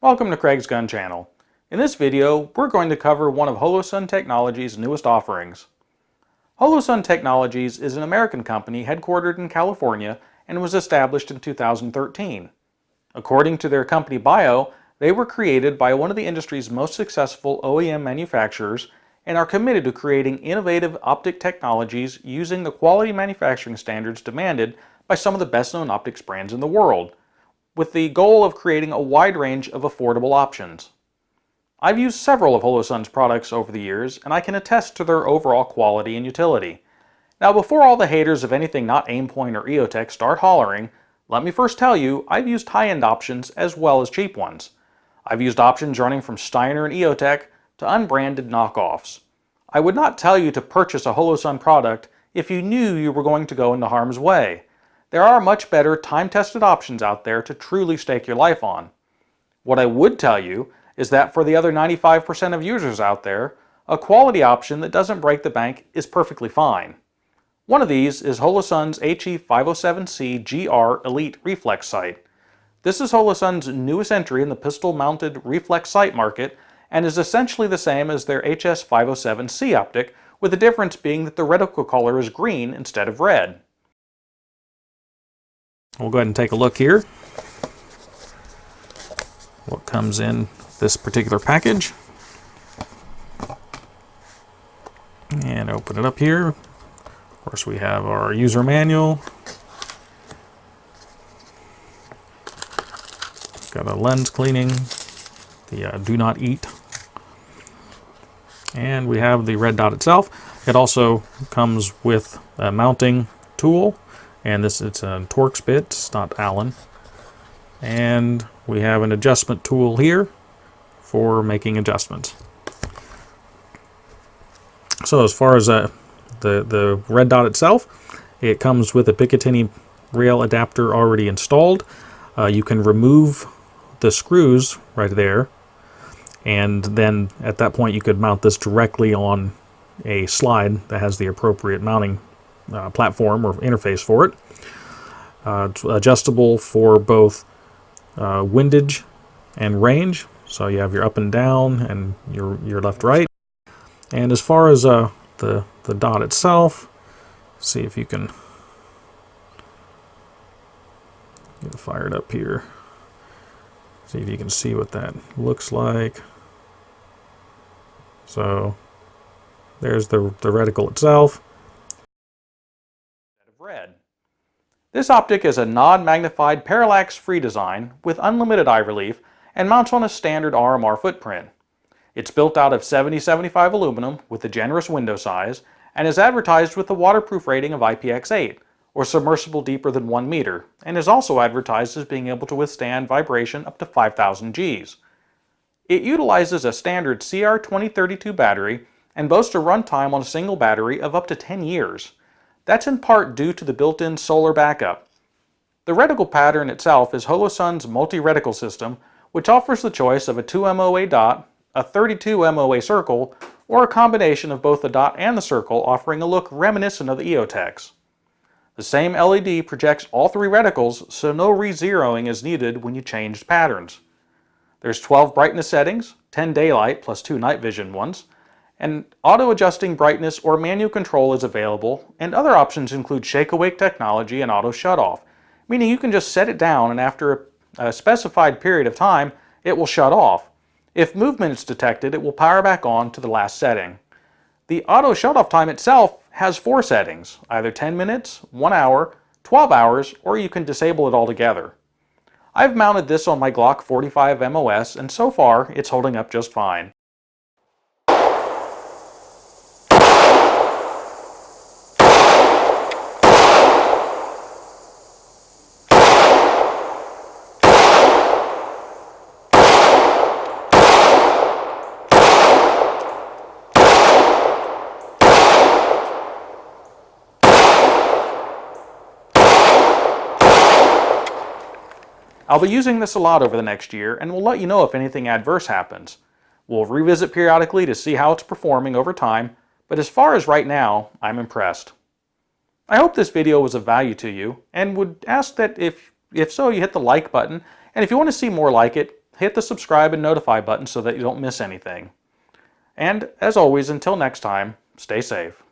Welcome to Craig's Gun Channel. In this video, we're going to cover one of Holosun Technologies' newest offerings. Holosun Technologies is an American company headquartered in California and was established in 2013. According to their company bio, they were created by one of the industry's most successful OEM manufacturers and are committed to creating innovative optic technologies using the quality manufacturing standards demanded by some of the best-known optics brands in the world, with the goal of creating a wide range of affordable options. I've used several of Holosun's products over the years, and I can attest to their overall quality and utility. Now, before all the haters of anything not Aimpoint or EOTech start hollering, let me first tell you I've used high-end options as well as cheap ones. I've used options running from Steiner and EOTech to unbranded knockoffs. I would not tell you to purchase a Holosun product if you knew you were going to go into harm's way. There are much better time-tested options out there to truly stake your life on. What I would tell you is that for the other 95% of users out there, a quality option that doesn't break the bank is perfectly fine. One of these is Holosun's HE507C GR Elite Reflex Sight. This is Holosun's newest entry in the pistol-mounted reflex sight market and is essentially the same as their HS507C optic, with the difference being that the reticle color is green instead of red. We'll go ahead and take a look here. What comes in this particular package. And open it up here. Of course, we have our user manual. Got a lens cleaning, the do not eat. And we have the red dot itself. It also comes with a mounting tool. And it's a Torx bit, it's not Allen. And we have an adjustment tool here for making adjustments. So as far as the red dot itself, it comes with a Picatinny rail adapter already installed. You can remove the screws right there, and then at that point you could mount this directly on a slide that has the appropriate mounting platform or interface for it. It's adjustable for both windage and range, so you have your up and down and your left right. And as far as the dot itself, see if you can get it fired up here. See if you can see what that looks like. So there's the reticle itself. Red. This optic is a non-magnified parallax-free design with unlimited eye relief and mounts on a standard RMR footprint. It's built out of 70-75 aluminum with a generous window size and is advertised with a waterproof rating of IPX8, or submersible deeper than 1 meter, and is also advertised as being able to withstand vibration up to 5,000 Gs. It utilizes a standard CR2032 battery and boasts a runtime on a single battery of up to 10 years. That's in part due to the built-in solar backup. The reticle pattern itself is Holosun's multi-reticle system, which offers the choice of a 2 MOA dot, a 32 MOA circle, or a combination of both the dot and the circle, offering a look reminiscent of the EOTech's. The same LED projects all three reticles, so no re-zeroing is needed when you change patterns. There's 12 brightness settings, 10 daylight plus 2 night vision ones, and auto-adjusting brightness or manual control is available, and other options include shake-awake technology and auto shut-off, meaning you can just set it down and after a specified period of time, it will shut off. If movement is detected, it will power back on to the last setting. The auto shut-off time itself has 4 settings, either 10 minutes, 1 hour, 12 hours, or you can disable it altogether. I've mounted this on my Glock 45 MOS, and so far, it's holding up just fine. I'll be using this a lot over the next year, and we'll let you know if anything adverse happens. We'll revisit periodically to see how it's performing over time, but as far as right now, I'm impressed. I hope this video was of value to you, and would ask that if so, you hit the like button, and if you want to see more like it, hit the subscribe and notify button so that you don't miss anything. And as always, until next time, stay safe.